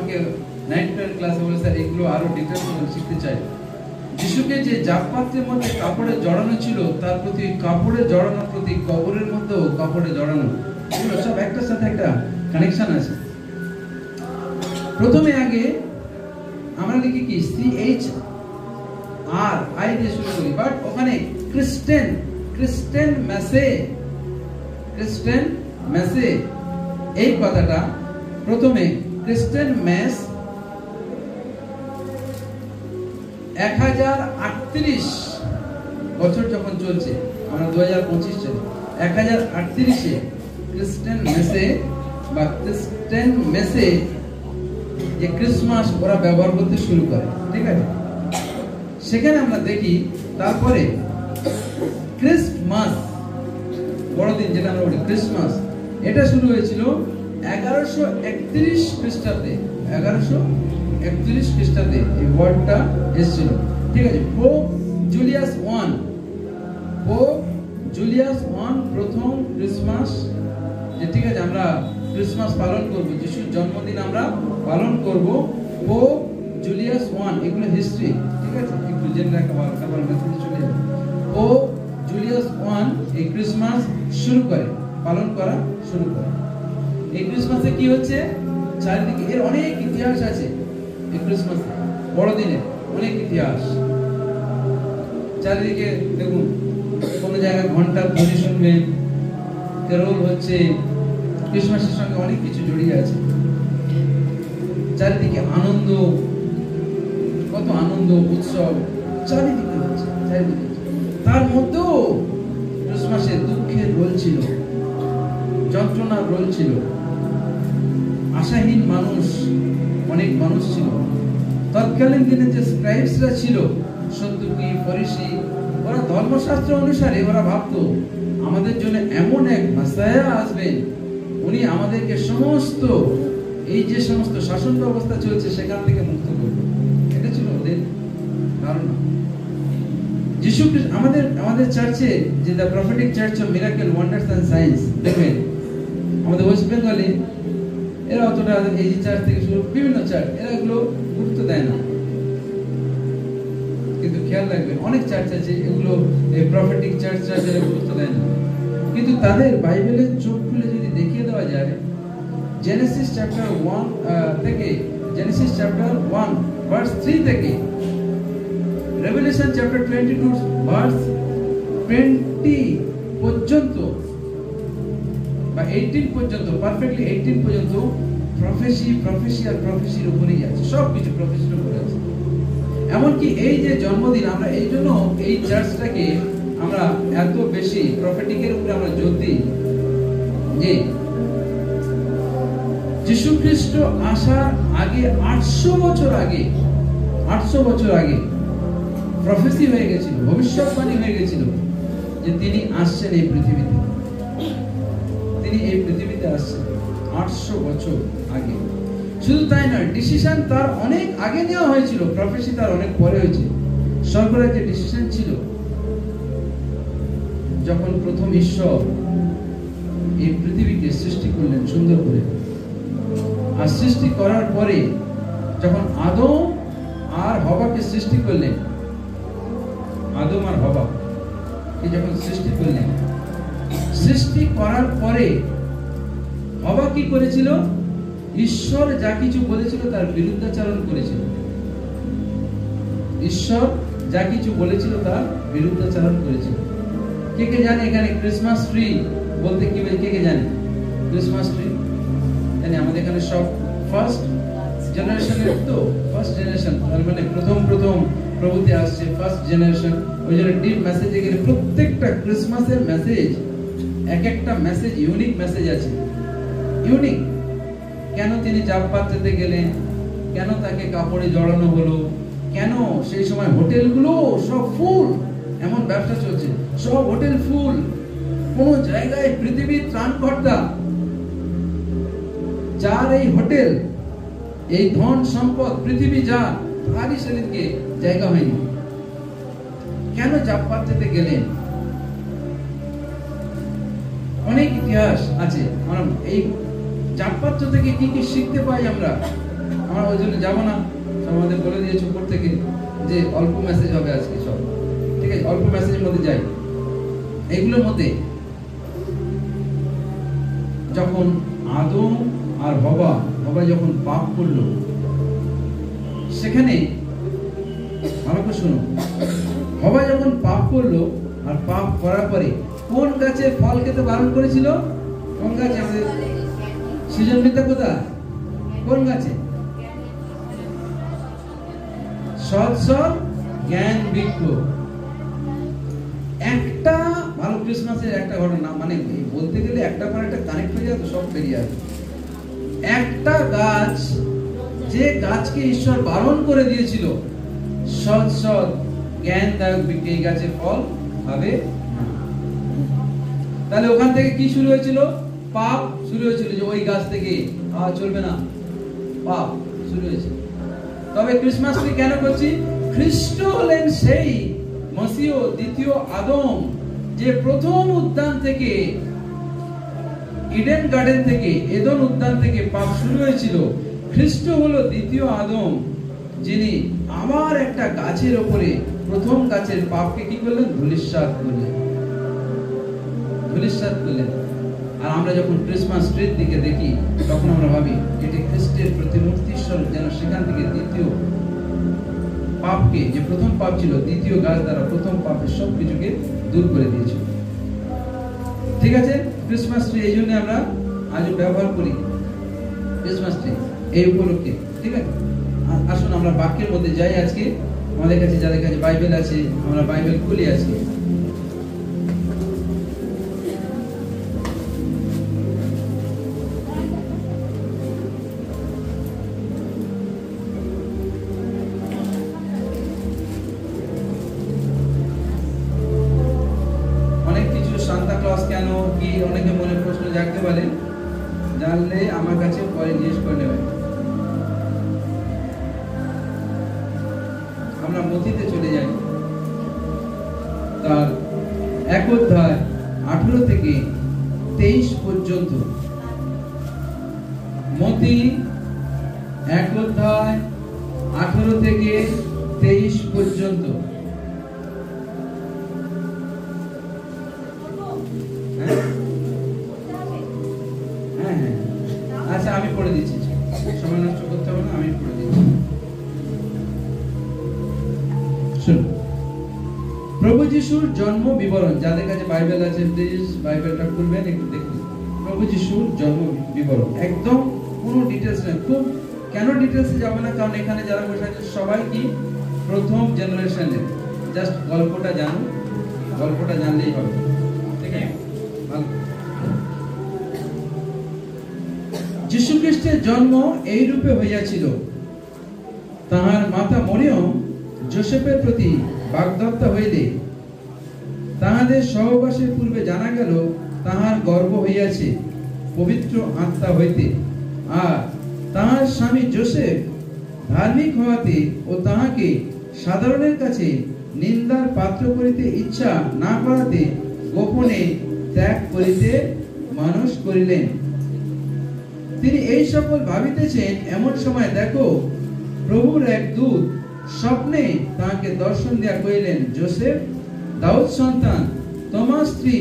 আমাকে 9-12 ক্লাসে বলে স্যার এগুলো আরো ডিটেইলস শিখতে চাই। যিশুকে যে জাপাত্রের মধ্যে কাপড়ে জড়ানো ছিল তার প্রতি কাপড়ে জড়ানোর প্রতি কবরের মধ্যেও কাপড়ে জড়ানো, এগুলো সব একটার সাথে একটা কানেকশন আছে। প্রথমে আগে আমরা লিখি কি CHRI দিয়ে শুরু করি, বাট ওখানে ক্রিস্টেন মেসে এই কথাটা প্রথমে ক্রিস্টেন মেস 1038 বছর যখন চলছে, আমরা 2025 সালে 1038-এ ক্রিস্টেন মেসে যে ক্রিসমাস ওরা ব্যবহার করতে শুরু করে, ঠিক আছে। সেখানে আমরা দেখি তারপরে ক্রিসমাস বড়দিন যেটা আমরা বলি ক্রিসমাস, এটা শুরু হয়েছিল 1131 খ্রিস্টাব্দে। 1131 খ্রিস্টাব্দে এই ওয়ার্ডটা এসেছিল, ঠিক আছে। পোপ জুলিয়াস ওয়ান প্রথম ক্রিসমাস, যে ঠিক আছে আমরা ক্রিসমাস পালন করব, যিশুর জন্মদিন আমরা পালন করব, পোপ জুলিয়াস ওয়ান, এগুলো হিস্ট্রি, ঠিক আছে, একটু জেনে রাখা ভালো, তারপর মেসেজে চলে যাবে। পোপ জুলিয়াস ওয়ান এই ক্রিসমাস পালন করা শুরু করে। এই ক্রিসমাসে কি হচ্ছে, চারিদিকে এর অনেক ইতিহাস আছে। এই ক্রিসমাস বড়দিনে অনেক ইতিহাস, চারিদিকে দেখুন কোন জায়গায় ঘন্টার ধ্বনি শুনবেন, ক্যারল হচ্ছে, ক্রিসমাসের সঙ্গে অনেক কিছু জড়িয়ে আছে। চারিদিকে আনন্দ, কত আনন্দ উৎসব চারিদিকে হচ্ছে, তার মধ্যেও ক্রিসমাসে দুঃখের রোল ছিল, যন্ত্রণার রোল ছিল, আশাহীন অনেক মানুষ ছিল। তৎকালীন দিনে যে স্ক্রাইবসরা ছিল, সদ্দুকী, ফরিসি, ওরা ধর্মশাস্ত্র অনুসারে ওরা ভাবতো আমাদের জন্য এমন এক মেসায়া আসবেন, উনি আমাদেরকে সমস্ত এই যে সমস্ত শাসন ব্যবস্থা চলছে সেখান থেকে মুক্ত করবেন। এটা ছিল ওদের ধারণা। যিশু খ্রিস্ট আমাদের চার্চে যে the prophetic church of miracle wonders and science, দেখবেন আমাদের ওয়েস্ট বেঙ্গলে এরা অতটা এই যে চার্চ থেকে শুরু বিভিন্ন চার্চ এরা এগুলো গুরুত্ব দেয় না, কিন্তু খেয়াল রাখবেন অনেক চার্চ আছে এগুলো এই প্রফেটিক চার্চরা যারা গুরুত্ব দেয় না, কিন্তু তাদের বাইবেলের চোখ খুলে যদি দেখিয়ে দেওয়া যায় জেনেসিস চ্যাপ্টার 1 থেকে, জেনেসিস চ্যাপ্টার 1 ভার্স 3 থেকে রেভেলেশন চ্যাপ্টার 22 ভার্স 20 পর্যন্ত বা 18 পর্যন্ত, পারফেক্টলি 18 পর্যন্ত প্রফেসির উপরেই আছে, সবকিছু প্রফেসির উপরে আছে। এমনকি এই যে জন্মদিন, আমরা এই জন্য এই চার্চটাকে আমরা এত বেশি প্রফেটিকের উপরে আমরা জোর দিই, যে যিশু খ্রিস্ট আসার আগে 800 বছর আগে প্রফেসি হয়ে গেছিল, ভবিষ্যৎবাণী হয়ে গেছিল যে তিনি আসছেন এই পৃথিবীতে, তিনি এই পৃথিবীতে আসছেন 800 বছর আগে। শুধু তাই নয়, ডিসিশন তার অনেক আগে নেওয়া হয়েছিল, প্রফেসি তার অনেক পরে হয়েছে। সরকারের যে ডিসিশন ছিল, যখন প্রথম ঈশ্বর এই পৃথিবীকে সৃষ্টি করলেন সুন্দর করে, আর সৃষ্টি করার পরে যখন আদম আর হওয়াকে সৃষ্টি করলেন, আদম আর হওয়াকে যখন সৃষ্টি করলেন, সৃষ্টি করার পরে হওয়া কি করেছিল? ঈশ্বর যা কিছু বলেছিল তার বিরুদ্ধাচরণ করেছিল। ঈশ্বর যা কিছু বলেছিল তার বিরুদ্ধাচরণ করেছিল। কে কে জানে এখানে ক্রিসমাস ট্রি বলতে কি বোঝায়? কে কে জানে ক্রিসমাস ট্রি? জানি আমাদের এখানে সব ফার্স্ট জেনারেশনের, তো ফার্স্ট জেনারেশন মানে প্রথম প্রভুতে আসছে, ফার্স্ট জেনারেশন। ওই জন্য ডিপ মেসেজে গেলে প্রত্যেকটা ক্রিসমাসের মেসেজ, এক একটা মেসেজ ইউনিক মেসেজ আছে, ইউনিক। কেন তিনি জাপ পাত্রতে গেলেন, কেন তাকে কাপড়ে জড়ানো হলো, কেন সেই সময় হোটেলগুলো সব ফুল, এমন ব্যবসা চলছে, সব হোটেল ফুল, কোন জায়গায় পৃথিবীর ত্রাণকর্তা যার এই হোটেল, এই ধন সম্পদ পৃথিবী যা, তারই সেদিনকে জায়গা হয়নি। কেন জাপ পাত্রতে গেলেন? অনেক ইতিহাস আছে। এই জাপ পাত্র থেকে কি কি শিখতে পাই আমরা? আমরা ওই জন্য যাবো না, সব আমাদের বলে দিয়েছে উপর থেকে যে অল্প মেসেজ হবে আজকে সব, ঠিক আছে, অল্প মেসেজের মধ্যে যাই। এগুলোর মধ্যে যখন আদম আর হওয়া যখন পাপ করলো, সেখানে ভালো করে শুনো, হওয়া যখন পাপ করলো আর পাপ করার পরে কোন গাছের ফল খেতে বারণ করেছিল? কোন গাছে? আমাদের সৃজনবিদ্যা কোথায়? কোন গাছে? সৎ সৎ জ্ঞান বৃক্ষ। একটা ভালো ক্রিসমাসের একটা ঘটনা, মানে বলতে গেলে একটা পর একটা কানেক্ট হয়ে যায় তো সব বেরিয়ে আসে। একটা গাছ, যে গাছকে ঈশ্বর বারণ করে দিয়েছিল সৎ সৎ জ্ঞানদায়ক বৃক্ষ, এই গাছের ফল খাবে না। তাহলে ওখান থেকে কি শুরু হয়েছিল? পাপ শুরু হয়েছিল, যে ওই গাছ থেকে চলবে না, পাপ শুরু হয়েছে। তবে ক্রিসমাস ট্রি কেন করছি? খ্রিস্ট হলেন সেই মসিহ, দ্বিতীয় আদম, যে প্রথম উদ্যান থেকে, ইডেন গার্ডেন থেকে, এদন উদ্যান থেকে পাপ শুরু হয়েছিল। খ্রিস্ট হলো দ্বিতীয় আদম, যিনি আবার একটা গাছের উপরে প্রথম গাছের পাপকে কি করলেন? ধূলিসাৎ করলেন। আর আমরা যখন ক্রিসমাস ট্রির দিকে দেখি, তখন আমরা ভাবি এটি খ্রিস্টের প্রতিমূর্তি স্বরূপ, যেন সেখান থেকে দ্বিতীয় পাপকে, যে প্রথম পাপ ছিল, দ্বিতীয় গাছ দ্বারা প্রথম পাপের সব কিছুকে দূর করে দিয়েছিল। ঠিক আছে, ক্রিসমাস ট্রি এই জন্য আমরা আজ ব্যবহার করি, ক্রিসমাস ট্রি এই উপলক্ষে। ঠিক আছে, আসুন আমরা বাক্যের মধ্যে যাই। আজকে আমাদের কাছে, যাদের কাছে বাইবেল আছে, আমরা বাইবেল খুলি আজকে। কেন কি অনেকে মনে প্রশ্ন জাগতে পারে, জানলে আমার কাছে পরে জিজ্ঞেস করে নেবেন। আমরা মথিতে চলে যাই, তার 1 অধ্যায় 18 থেকে 23 পর্যন্ত। মথি 1 অধ্যায় 18 থেকে 23 পর্যন্ত। আচ্ছা, আমি পড়ে দিচ্ছি, সময় নষ্ট করতে হবে না, আমি পড়ে দিচ্ছি। প্রভু যিশুর জন্ম বিবরণ। যাদের কাছে বাইবেল আছে প্লিজ বাইবেলটা খুলবেন, একটু দেখুন। প্রভু যিশুর জন্ম বিবরণ, একদম কোনো ডিটেইলস নেই। খুব কেন ডিটেইলসে যাব না, কারণ এখানে যারা বসে আছে সবাই কি প্রথম জেনারেশনের, জাস্ট গল্পটা জানুন, গল্পটা জানলেই হবে। ঠিক আছে, ভালো। যীশু খ্রিস্টের জন্ম এই রূপে হইয়াছিল। তাহার মাতা মরিয়ম যোসেফের প্রতি বাগদত্তা হইলে তাহাদের সহবাসের পূর্বে জানা গেল তাহার গর্ভ হইয়াছে পবিত্র আত্মা হইতে। আর তাহার স্বামী যোসেফ ধার্মিক হওয়াতে ও তাহাকে সাধারণের কাছে নিন্দার পাত্র করিতে ইচ্ছা না করাতে গোপনে ত্যাগ করিতে মানস করিলেন। তিনি এই সকল ভাবিতেছেন, এমন সময় দেখো প্রভুর এক দূত স্বপ্নে তাহাকে দর্শন দিয়া কহিলেন, যোসেফ, দাউদ সন্তান, তোমার স্ত্রী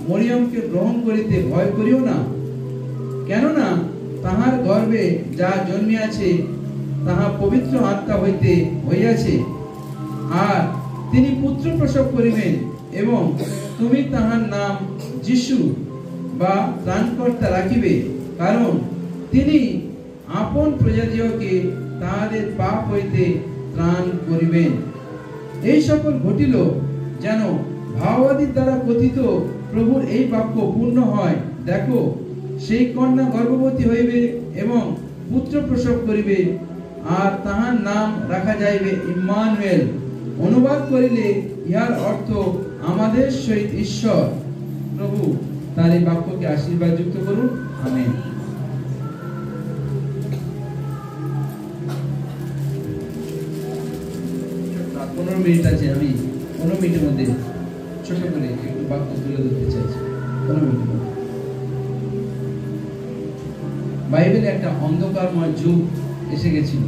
মরিয়মকে গ্রহণ করিতে ভয় করিও না, কেননা তাহার গর্ভে যা জন্মিয়াছে তাহা পবিত্র আত্মা হইতে হইয়াছে। আর তিনি পুত্র প্রসব করিবেন, এবং তুমি তাহার নাম যিশু বা ত্রাণকর্তা রাখিবে, কারণ তিনি আপন প্রজাদিগকে তাহাদের পাপ হইতে ত্রাণ করিবেন। এই সকল ঘটিল যেন ভাওবাদীর দ্বারা কথিত প্রভুর এই বাক্য পূর্ণ হয়। দেখো, সেই কন্যা গর্ভবতী হইবে এবং পুত্র প্রসব করিবে, আর তাহার নাম রাখা যাইবে ইম্মানুয়েল। অনুবাদ করিলে ইহার অর্থ আমাদের সহিত ঈশ্বর। প্রভু তার এই বাক্যকে আশীর্বাদ যুক্ত করুন, আমেন। মিনিট আছে, আমি 15 মিনিটের মধ্যে ছোট করে একটু বাক্য তুলে ধরতে চাইছি। 15 মিনিটের মধ্যে বাইবেলে একটা অন্ধকারময় যুগ এসে গেছিল।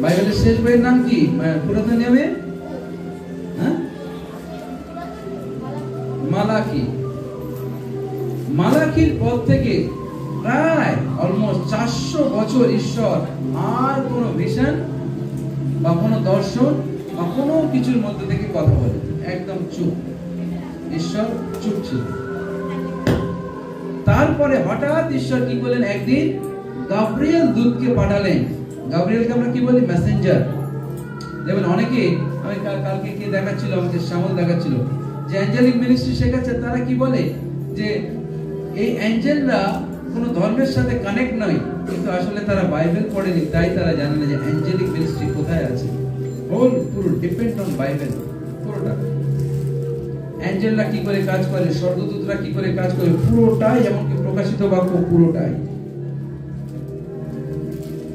বাইবেলের শেষ বইয়ের নাম কি পুরাতন নিয়মে? মালাকি। মালাকির পর থেকে প্রায় অলমোস্ট 400 বছর ঈশ্বর আর কোনো ভিশন বা কোনো দর্শন বা কোনো কিছুর মধ্যে থেকে কথা বলে একদম চুপ। ঈশ্বর চুপ ছিল। তারপরে হঠাৎ ঈশ্বর কি করলেন, একদিন গাব্রিয়েল দূতকে পাঠালেন। গাব্রিয়েলকে আমরা কি বলি? মেসেঞ্জার। দেখবেন অনেকে, আমি কালকে কে দেখাচ্ছিল, আমাদের শ্যামল দেখাচ্ছিল, যে অ্যাঞ্জেলিক মিনিস্ট্রি শেখাচ্ছে, তারা কি বলে যে এই অ্যাঞ্জেলরা কোনো ধর্মের সাথে কানেক্ট নয়, কিন্তু আসলে তারা বাইবেল পড়েনি, তাই তারা জানে না যে অ্যাঞ্জেলিক মিনিস্ট্রি কোথায় আছে। পুরো ডিপেন্ড অন বাইবেল পুরোটা। অ্যাঞ্জেলরা কি করে কাজ করে, স্বর্গদূতরা কি করে কাজ করে, পুরোটাই, এমনকি প্রকাশিত বাক্য পুরোটাই।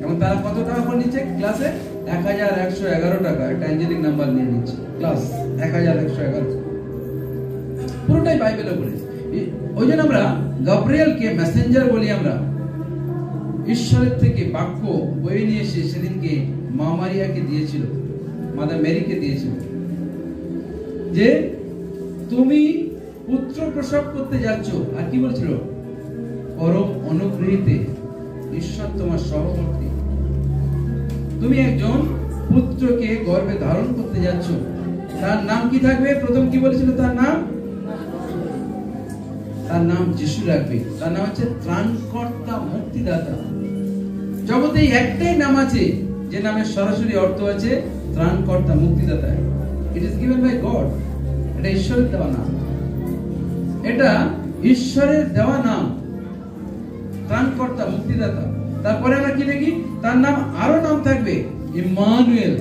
এবং তারা কত টাকা করে নিচ্ছে ক্লাসে? 1111 টাকা একটা অ্যাঞ্জেলিক নাম্বার নিয়ে নিচ্ছে ক্লাস, 1111। পুরোটাই বাইবেলে বলে। ওই জন্য আমরা গাব্রিয়েলকে মেসেঞ্জার বলি। আমরা ঈশ্বরের থেকে বাক্য বয়ে নিয়ে এসে সেদিনকে মা মারিয়াকে দিয়েছিল, মাদার মেরিকে দিয়েছিল, যে তুমি পুত্র প্রসব করতে যাচ্ছ। আর কি বলছিল? পরম অনুগ্রহীতে ঈশ্বর তোমার সহবর্তী। তুমি একজন পুত্রকে গর্ভে ধারণ করতে যাচ্ছ। তার নাম কি থাকবে? প্রথম কি বলেছিল? তার নাম যিশু রাখবে। তার নাম হচ্ছে ত্রাণকর্তা, মুক্তিদাতা। জগতে একটাই নাম আছে যে নামের সরাসরি অর্থ আছে ত্রাণকর্তা, মুক্তিদাতা। It is given by God. এটা ঈশ্বরের দেওয়া নাম। এটা ঈশ্বরের দেওয়া নাম, ত্রাণকর্তা, মুক্তিদাতা। তারপরে আমরা কি দেখি? তার নাম আরো নাম থাকবে, ইম্মানুয়েল,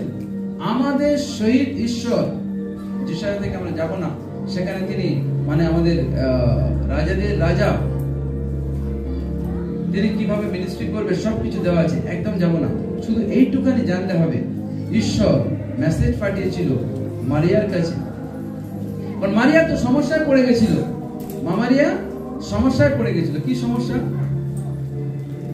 আমাদের সহিত ঈশ্বর। যে জায়গা থেকে আমরা যাব না, সেখানে তিনি মানে আমাদের রাজাদের রাজা, তিনি কিভাবে মিনিস্ট্রি করবে সবকিছু দেওয়া আছে। একদম যাব না, শুধু এইটুখানি জানতে হবে, ঈশ্বর মেসেজ পাঠিয়েছিল মারিয়ার কাছে। কারণ মারিয়া তো সমস্যায় পড়ে গেছিল। মা মারিয়া সমস্যায় পড়ে গেছিল। কি সমস্যা?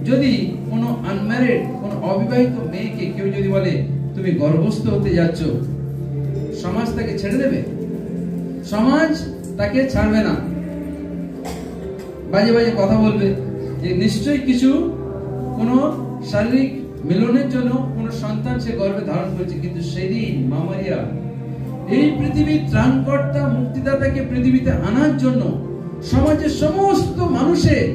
যদি কোনো আনম্যারিড, কোনো অবিবাহিত মেয়েকে কেউ যদি বলে তুমি গর্ভস্থ হতে যাচ্ছ, সমাজ তাকে ছেড়ে দেবে? সমাজ তাকে ছাড়বে না, বাজে বাজে কথা বলবে, যে নিশ্চয়ই কিছু কোনো শারীরিক মিলনের জন্য কোনো সন্তান সে গর্ভে ধারণ করেছে। কিন্তু সেদিন মা মারিয়া এই পৃথিবীর ত্রাণকর্তা, মুক্তিদাতাকে পৃথিবীতে আনার জন্য সমাজের সমস্ত মানুষের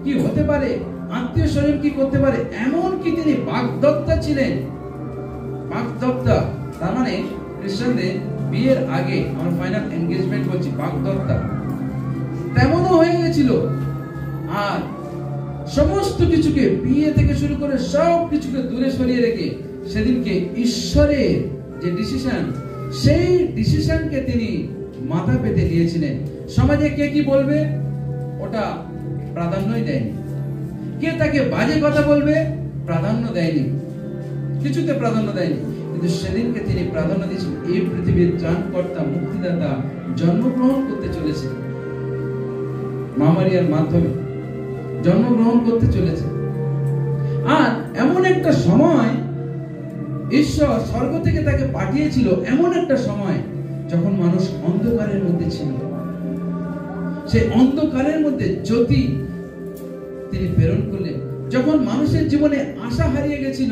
কি হতে পারে, আত্মীয় স্বজন কি করতে পারে, এমন কি তিনি বাগদত্তা ছিলেন। বাগদত্তা তার মানে খ্রিস্টানদের বিয়ের আগে আমরা ফাইনাল এনগেজমেন্ট করছি, বাগদত্তা তেমনও হয়ে গেছিল। আর সমস্ত কিছুকে, বিয়ে থেকে শুরু করে সব কিছুকে দূরে সরিয়ে রেখে সেদিনকে ঈশ্বরের যে ডিসিশন, সেই ডিসিশনকে তিনি মাথা পেতে নিয়েছিলেন। সমাজে কে কি বলবে ওটা প্রাধান্যই দেয়নি। কে তাকে বাজে কথা বলবে প্রাধান্য দেয়নি, কিছুতে প্রাধান্য দেয়নি। কিন্তু সেদিনকে তিনি প্রাধান্য দিয়েছেন, এই পৃথিবীর ত্রাণকর্তা, মুক্তিদাতা জন্মগ্রহণ করতে চলেছে, মা মারিয়ার মাধ্যমে জন্মগ্রহণ করতে চলেছে। আর এমন একটা সময় ঈশ্বর স্বর্গ থেকে তাকে পাঠিয়েছিল, এমন একটা সময় যখন মানুষ অন্ধকারের মধ্যে ছিল। সেই অন্ধকারের মধ্যে জ্যোতি তিনি প্রেরণ করলেন। যখন মানুষের জীবনে আশা হারিয়ে গেছিল,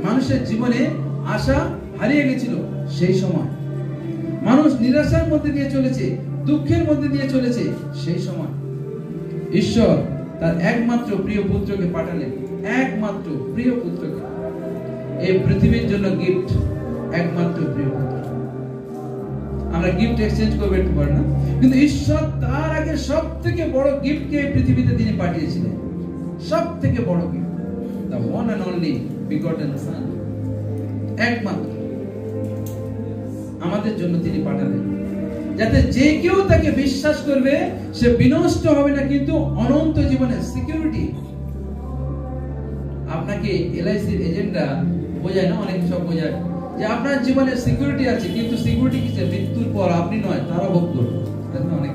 মানুষের জীবনে আশা হারিয়ে গেছিল, সেই সময় মানুষ নিরাশার মধ্যে দিয়ে চলেছে, দুঃখের মধ্যে দিয়ে চলেছে, সেই সময় ঈশ্বর তার একমাত্র প্রিয় পুত্রকে পাঠালেন। একমাত্র প্রিয় পুত্রকে, এই পৃথিবীর জন্য গিফট, একমাত্র প্রিয় পুত্র। আমরা গিফট এক্সচেঞ্জ করবো একটু পরে না, কিন্তু ঈশ্বর তার আগে সব থেকে বড় গিফটকে এই পৃথিবীতে তিনি পাঠিয়েছিলেন। সব থেকে বড় gift, the one and only begotten son, একমাত্র আমাদের জন্য তিনি পাঠালেন, যাতে যে কেউ তাকে বিশ্বাস করবে সে বিনষ্ট হবে না, কিন্তু অনন্ত জীবনের সিকিউরিটি। আপনাকে এলআইসির এজেন্টরা বোঝায় না, অনেক সব বোঝায় যে আপনার জীবনে সিকিউরিটি আছে, কিন্তু সিকিউরিটি কিসে? মৃত্যুর পর আপনি নয়, তারা ভোগ করবে। অনেক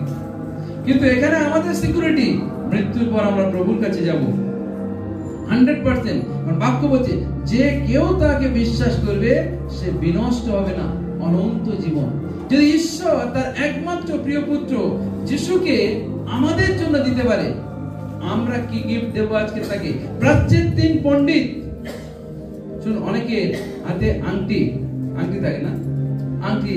কিন্তু এখানে আমাদের সিকিউরিটি, মৃত্যুর পর আমরা প্রভুর কাছে যাব 100%। বাক্য বলছে যে কেউ তাকে বিশ্বাস করবে সে বিনষ্ট হবে না, অনন্ত জীবন। যদি ঈশ্বর তার একমাত্র প্রিয় পুত্র যিশুকে আমাদের জন্য দিতে পারে, আমরা কি গিফট দেব আজকে তাকে? প্রাচ্যের 3 পণ্ডিত, শুনুন, অনেকে হাতে আংটি থাকে না, আংটি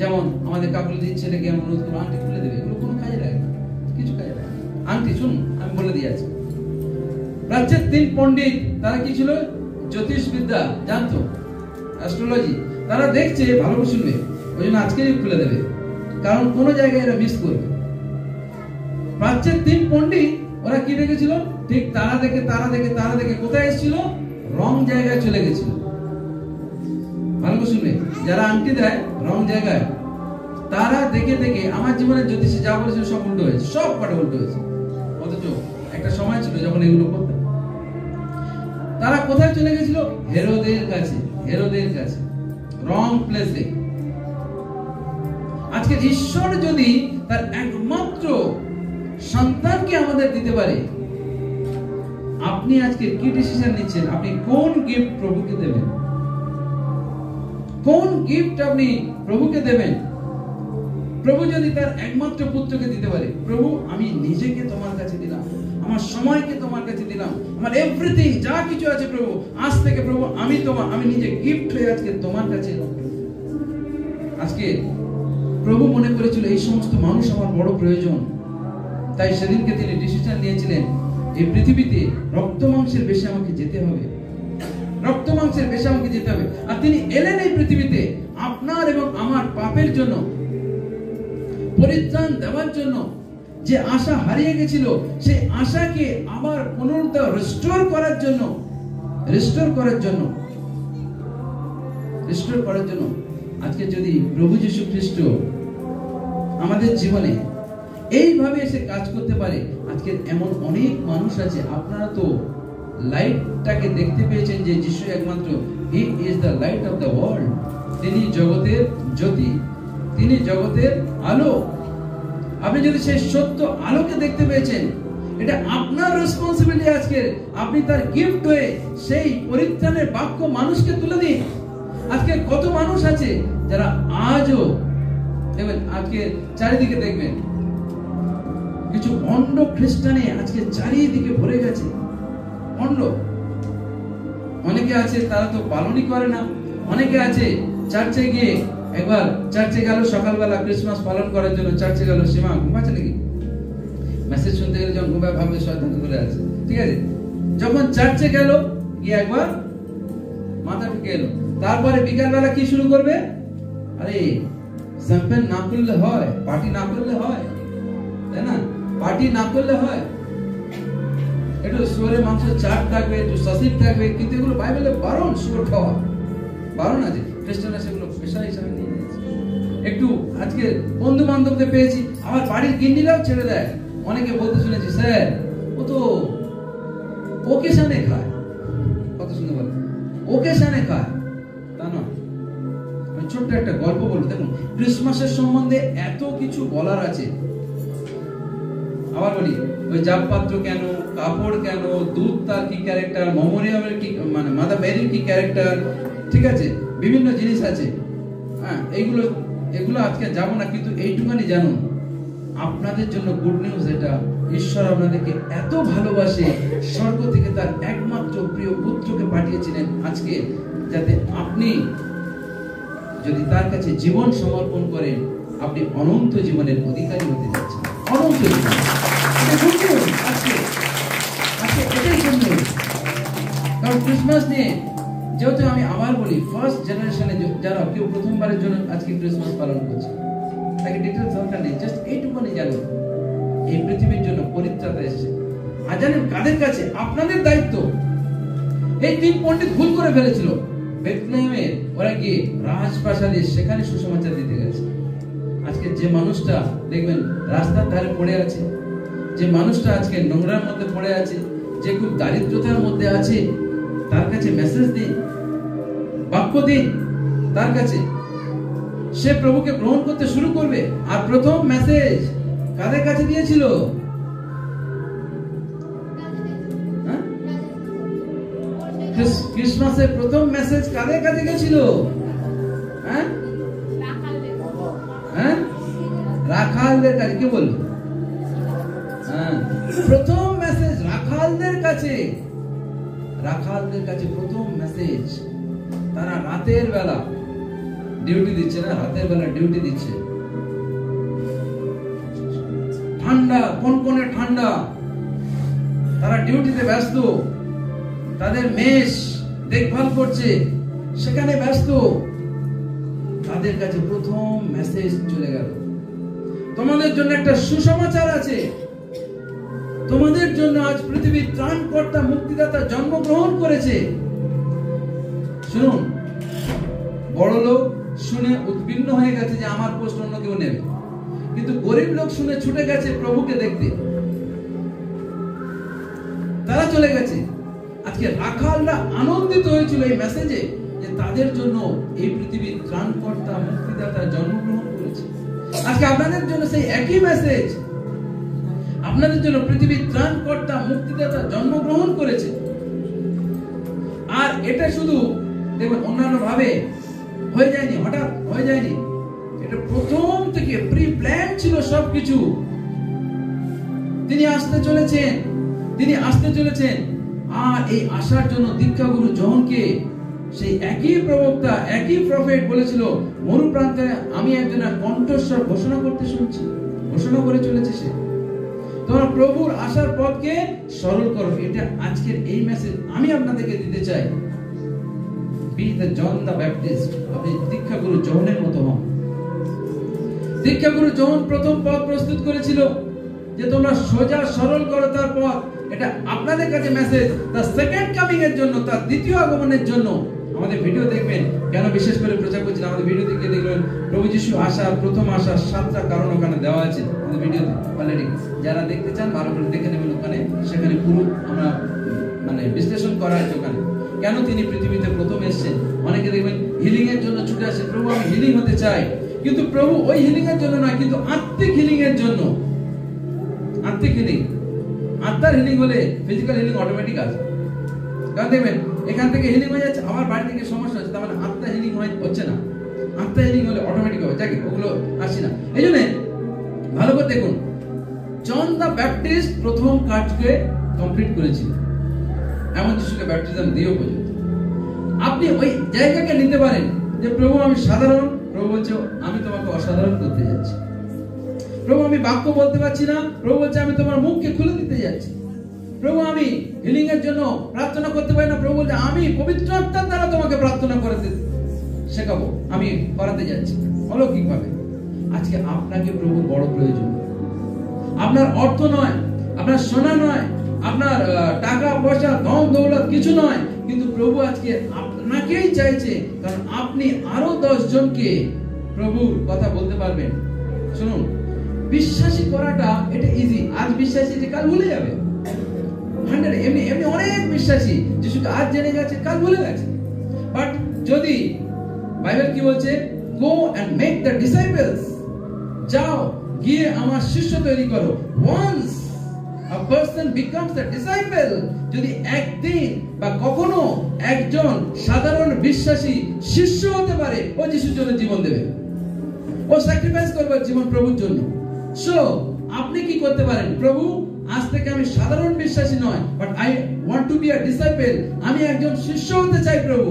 যেমন আমাদের কাকুলির ছেলেকে অনুরোধ করবো আংটি খুলে দেবে, এগুলো কোনো কাজে লাগে না, কিছু কাজে লাগে না। আংটি শুনুন, আমি বলে দিয়ে আছি, প্রাচ্যের 3 পণ্ডিত তারা কি ছিল? জ্যোতিষবিদ্যা জানতো, অ্যাস্ট্রোলজি। তারা দেখছে, ভালো করে শুনবে, ওই জন্য আজকেই খুলে দেবে, কারণ কোন জায়গায় এরা মিস করবে। প্রাচ্যের 3 পণ্ডিত ওরা কি দেখেছিল? ঠিক তারা দেখে কোথায় এসেছিল? রং জায়গায় চলে গেছিল। ভালো করে শুনবে, যারা আংটি দেয় রং জায়গায়, তারা দেখে আমার জীবনে জ্যোতিষী যা বলেছিল সব উল্টো হয়েছে, সব কটা উল্টো হয়েছে। অথচ একটা সময় ছিল যখন এগুলো করতে। তারা কোথায় চলে গেছিল? হেরোদের কাছে, রং প্লেসে। আজকে ঈশ্বর যদি তার একমাত্র সন্তানকে আমাদের দিতে পারে, আপনি আজকে কি ডিসিশন নিচ্ছেন? আপনি কোন গিফট প্রভুকে দেবেন? কোন গিফট আপনি প্রভুকে দেবেন? প্রভু যদি তার একমাত্র পুত্রকে দিতে পারে, প্রভু আমি নিজেকে তোমার কাছে দিলাম, আমার সময়কে তোমার কাছে দিলাম, আমার এভরিথিং যা কিছু আছে প্রভু, আজ থেকে প্রভু আমি নিজে গিফট হয়ে আজকে তোমার কাছে এলাম। আজকে প্রভু মনে করেছিল এই সমস্ত মানুষ আমার বড় প্রয়োজন, তাই সেদিনকে তিনি ডিসিশন নিয়েছিলেন, এই পৃথিবীতে রক্ত মাংসের বেশি আমাকে যেতে হবে, আর তিনি এলেন এই পৃথিবীতে আপনার এবং আমার পাপের জন্য, পরিত্রাণ দেওয়ার জন্য। যে আশা হারিয়ে গেছিল সেই আশাকে আবার পুনরুদ্ধার রিস্টোর করার জন্য আজকে যদি প্রভু যীশু খ্রিস্ট আমাদের জীবনে এইভাবে এসে কাজ করতে পারে, আজকে এমন অনেক মানুষ আছে। আপনারা তো লাইটটাকে দেখতে পেয়েছেন যে যিশু একমাত্র, he is the light off the world, তিনি জগতের জ্যোতি, তিনি জগতের আলো। আপনি যদি সেই সত্য আলোকে দেখতে পেয়েছেন, এটা আপনার রেসপন্সিবিলিটি। আজকে আপনি তার গিফট হয়ে সেই পরিত্রাণের বাক্য মানুষকে তুলে দিন। আজকে কত মানুষ আছে যারা আজও দেখবেন, আজকে চারিদিকে দেখবেন কিছু ভণ্ড খ্রিস্টানে আজকে চারিদিকে ভরে গেছে। ভণ্ড অনেকে আছে, তারা তো পালনই করে না। অনেকে আছে চার্চে গিয়ে, একবার চার্চে গেল সকালবেলা ক্রিসমাস পালন করার জন্য, চার্চে গেল, সীমা ঘুমাচ্ছে নাকি, মেসেজ শুনতে গেলে যখন ঘুমায় ভাববে শয়তান ধরে আছে, ঠিক আছে। যখন চার্চে গেল, গিয়ে একবার মাথা ঠুকে এলো, তারপরে বিকালবেলা কি শুরু করবে? আরে শ্যাম্পেন না করলে হয়, পার্টি না করলে হয়, তাই না? পার্টি না করলে হয়, একটু শুয়োরের মাংস চাট থাকবে, একটু সসিজ থাকবে, কিন্তু এগুলো বাইবেলে বারণ, শুয়োর খাওয়া বারণ আছে। খ্রিস্টানরা সেগুলো পেশা হিসাবে নিয়ে নিয়েছে। একটু আজকে বন্ধু বান্ধবদের পেয়েছি, আমার বাড়ির গিন্নিরাও ছেড়ে দেয়। অনেকে বলতে শুনেছি, স্যার ও তো ওকেশনে খায়। কত সুন্দর বলে, ওকেশনে খায়, তা না। আমি ছোট্ট একটা গল্প বলবো। দেখুন, ক্রিসমাসের সম্বন্ধে এত কিছু বলার আছে। আবার বলি, ওই জাবপাত্র কেন, কাপড় কেন, দুধ তার কি ক্যারেক্টার, মেমোরিয়ামের কি, মানে মাদার মেরির কি ক্যারেক্টার, ঠিক আছে, বিভিন্ন জিনিস আছে। হ্যাঁ, এগুলো আজকে যাব না, কিন্তু এইটুখানি জানুন, আপনাদের জন্য গুড নিউজ এটা, ঈশ্বর আপনাদেরকে এত ভালোবাসে, স্বর্গ থেকে তার একমাত্র প্রিয় পুত্রকে পাঠিয়েছিলেন আজকে, যাতে আপনি যদি তার কাছে জীবন সমর্পণ করেন, আপনি অনন্ত জীবনের অধিকারী হতে যাচ্ছেন। অনন্ত জীবন, কারণ ক্রিসমাস নিয়ে, যেহেতু আমি আবার বলি, ফার্স্ট জেনারেশনে যারা কেউ প্রথমবারের জন্য আজকে ক্রিসমাস পালন করছে, তাকে ডিটেলস দরকার নেই, জাস্ট এইটুকুনি জানুন, এই পৃথিবীর জন্য পরিত্রাতা এসেছে। আর জানেন কাদের কাছে? আপনাদের দায়িত্ব। এই 3 পণ্ডিত ভুল করে ফেলেছিল। বেথলেহেমে ওরা গিয়ে রাজপ্রাসাদে সেখানে সুসমাচার দিতে গেছে। আজকে যে মানুষটা দেখবেন রাস্তার ধারে পড়ে আছে, যে মানুষটা আজকে নোংরার মধ্যে পড়ে আছে, যে খুব দারিদ্রতার মধ্যে আছে, তার কাছে মেসেজ দিন, বাক্য দিন তার কাছে। সে প্রভুকে গ্রহণ করতে শুরু করবে। আর প্রথম মেসেজ কাদের কাছে দিয়েছিল? ক্রিসমাসের প্রথম মেসেজ কাদের কাছে গেছিল? রাখালদের কাছে। কে বলল? প্রথম মেসেজ রাখালদের কাছে। রাখালদের কাছে প্রথম মেসেজ। তারা রাতের বেলা ডিউটি দিচ্ছে না, রাতের বেলা ডিউটি দিচ্ছে, ঠান্ডা, কনকনে ঠান্ডা, তারা ডিউটিতে ব্যস্ত, তাদের মেষ দেখভাল করছে, সেখানে ব্যস্ত। তাদের কাছে প্রথম মেসেজ চলে গেল, তোমাদের জন্য একটা সুসমাচার আছে, তোমাদের জন্য আজ পৃথিবীর ত্রাণকর্তা মুক্তিদাতা জন্মগ্রহণ করেছে। শুনুন, বড় লোক শুনে উদ্বিগ্ন হয়ে গেছে যে আমার পোস্ট অন্য কেউ নেবে, কিন্তু গরিব লোক শুনে ছুটে গেছে প্রভুকে দেখতে, তারা চলে গেছে। আজকে রাখালরা আনন্দিত হয়েছিল এই মেসেজে যে তাদের জন্য এই পৃথিবীর ত্রাণকর্তা মুক্তিদাতা জন্মগ্রহণ করেছে। আজকে আপনাদের জন্য সেই একই মেসেজ, আপনাদের জন্য পৃথিবীর ত্রাণকর্তা মুক্তিদাতা জন্মগ্রহণ করেছে। আর এটা শুধু দেখুন অন্যান্য ভাবে হয়ে যায়নি, হঠাৎ হয়ে যায়নি, এটা প্রথম থেকে প্রি প্ল্যান ছিল সবকিছু। তিনি আসতে চলেছেন, তিনি আসতে চলেছেন। আর এই আসার জন্য দীক্ষাগুরু জোহনকে সেই একই প্রবক্তা, একই প্রফেট বলেছিল, মরুপ্রান্তে আমি একজনের কণ্ঠস্বর ঘোষণা করতে শুনছি, ঘোষণা করে চলেছে সে, তোমরা প্রভুর আসার পথকে সরল করো। এটা আজকের এই মেসেজ আমি আপনাদেরকে দিতে চাই। Be the John the Baptist, আপনি দীক্ষাগুরু জোহনের মতো হন। দীক্ষাগুরু জোহন প্রথম পথ প্রস্তুত করেছিল যে তোমরা সোজা সরল করো তার পথ। এটা আপনাদের কাছে মেসেজ দ্য সেকেন্ড কামিং এর জন্য, তার দ্বিতীয় আগমনের জন্য। আমাদের ভিডিও দেখবেন, কেন বিশেষ করে প্রচার করছি, আমাদের ভিডিও দেখে দেখবেন প্রভু যিশু আসার, প্রথম আসার 7টা কারণ ওখানে দেওয়া আছে আমাদের ভিডিওতে অলরেডি। যারা দেখতে চান ভালো করে দেখে নেবেন, ওখানে সেখানে পুরো আমরা মানে বিশ্লেষণ করা আছে ওখানে, কেন তিনি পৃথিবীতে প্রথম এসেছেন। অনেকে দেখবেন হিলিং এর জন্য ছুটে আসে, প্রভু আমি হিলিং হতে চাই, কিন্তু প্রভু ওই হিলিং এর জন্য নয়, কিন্তু আত্মিক হিলিং এর জন্য। আত্মিক হিলিং, আত্মার হিলিং হলে ফিজিক্যাল হিলিং অটোমেটিক আসে। কারণ দেখবেন এখান থেকে হিলিং হয়ে যাচ্ছে, আমার বাড়ি থেকে সমস্যা হচ্ছে, তার মানে আত্মা হিলিং হচ্ছে না। আত্মা হিলিং হলে অটোমেটিক হবে, যাকে ওগুলো আসে না। এই জন্য ভালো করে দেখুন, জন দ্য ব্যাপটিস্ট প্রথম কাজকে কমপ্লিট করেছিল, এমন যিশুকে ব্যাপটিজম দিয়েও পর্যন্ত। আপনি ওই জায়গাকে নিতে পারেন যে প্রভু আমি সাধারণ, প্রভু বলছে আমি তোমাকে অসাধারণ করতে যাচ্ছি। প্রভু আমি বাক্য বলতে পারছি না, প্রভু বলছে আমি তোমার মুখকে খুলে দিতে যাচ্ছি। প্রভু আমি হিলিং এর জন্য প্রার্থনা করতে পারি না, প্রভু বলছে আমি পবিত্র আত্মার দ্বারা তোমাকে প্রার্থনা করতে শেখাবো, আমি করাতে যাচ্ছি অলৌকিক ভাবে। আজকে আপনাকে প্রভু বড় প্রয়োজন। আপনার অর্থ নয়, আপনার সোনা নয়, আপনার টাকা পয়সা ধন দৌলত কিছু নয়, কিন্তু প্রভু আজকে আপনাকেই চাইছে, কারণ আপনি আরো 10 জনকে প্রভুর কথা বলতে পারবেন। শুনুন, বিশ্বাসী করাটা এটা ইজি। আজ বিশ্বাসী যে কাল ভুলে যাবে। এমনি এমনি অনেক বিশ্বাসী যিশুকে আজ জেনে গেছে, কাল ভুলে গেছে। বাট যদি বাইবেল কি বলছে, go and make the disciples, যাও গিয়ে আমার শিষ্য তৈরি করো। Once a person becomes a disciple, যদি একদিন বা কখনো একজন সাধারণ বিশ্বাসী শিষ্য হতে পারে, ও যিশুর জন্য জীবন দেবে, ও স্যাক্রিফাইস করবে জীবন প্রভুর জন্য। সো আপনি কি করতে পারেন, প্রভু আজ থেকে আমি সাধারণ বিশ্বাসী নয়, but I want to be a disciple, আমি একজন শিষ্য হতে চাই প্রভু,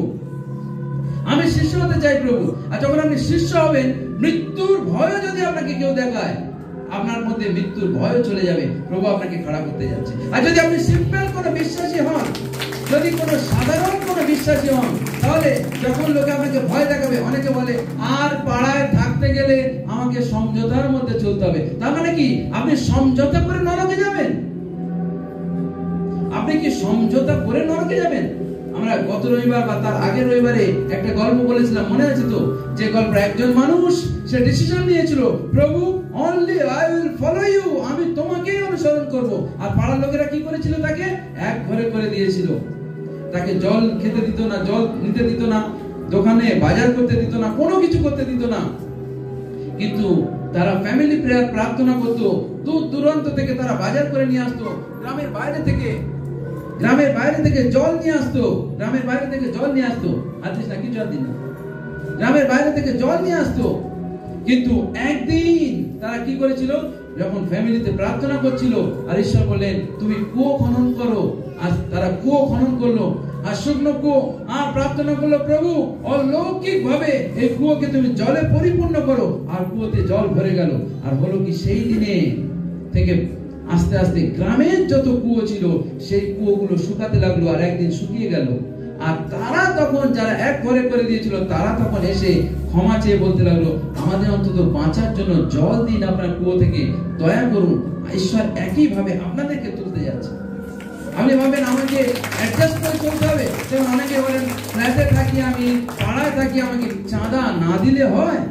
আমি শিষ্য হতে চাই প্রভু। আর যখন আপনি শিষ্য হবেন, মৃত্যুর ভয় যদি আপনাকে কেউ দেখায়, আপনার মধ্যে মৃত্যুর ভয় চলে যাবে, প্রভু আপনাকে খাড়া করতে যাচ্ছে। আর যদি আপনি সিম্পল কোনো বিশ্বাসী হন, যদি কোনো সাধারণ কোনো বিশ্বাসী হন, তাহলে যখন লোকে আপনাকে ভয় দেখাবে, অনেকে বলে আর পাড়ায় থাকতে গেলে আমাকে সমঝোতার মধ্যে চলতে হবে। তার মানে কি আপনি সমঝোতা করে নরকে যাবেন? আপনি কি সমঝোতা করে নরকে যাবেন? আমরা গত রবিবার বা তার আগের রবিবারে একটা গল্প বলেছিলাম, মনে আছে তো? যে গল্প, একজন মানুষ সে ডিসিশন নিয়েছিল, প্রভু only I will follow you, আমি তোমাকেই অনুসরণ করব। আর পাড়ার লোকেরা কি করেছিল, তাকে এক ঘরে করে দিয়েছিল, তাকে জল খেতে দিত না, জল নিতে দিত না, দোকানে বাজার করতে দিত না, কোনো কিছু করতে দিত না। কিন্তু তারা ফ্যামিলি প্রেয়ার প্রার্থনা করতো, দূর দূরান্ত থেকে তারা বাজার করে নিয়ে আসতো, গ্রামের বাইরে থেকে জল নিয়ে আসতো, আছিস নাকি জল দিন, গ্রামের বাইরে থেকে জল নিয়ে আসতো। কিন্তু একদিন তারা কি করেছিল, যখন ফ্যামিলিতে প্রার্থনা করছিল আর ঈশ্বর বললেন তুমি কুয়ো খনন করো, আর তারা কুয়ো খনন করলো, আর শুকনো কুয়ো, আর প্রার্থনা করলো প্রভু অলৌকিক ভাবে এই কুয়োকে তুমি জলে পরিপূর্ণ করো, আর কুয়োতে জল ভরে গেল। আর হলো কি, সেই দিনে থেকে আস্তে আস্তে গ্রামের যত কুয়ো ছিল সেই কুয়োগুলো শুকাতে লাগলো, আর একদিন শুকিয়ে গেল। আর তারা তখন, যারা এক ঘরে করে দিয়েছিল, তারা তখন এসে ক্ষমা চেয়ে বলতে লাগলো আমাদের অন্তত বাঁচার জন্য জল দিন আপনার কুয়ো থেকে, দয়া করুন। ঈশ্বর একই ভাবে আপনাদেরকে তুলতে যাচ্ছে। আপনি ভাবেন আমাকে অ্যাডজাস্ট করে চলতে হবে, যেমন অনেকে বলেন ফ্ল্যাটে থাকি আমি, পাড়ায় থাকি, আমাকে চাঁদা না দিলে হয়?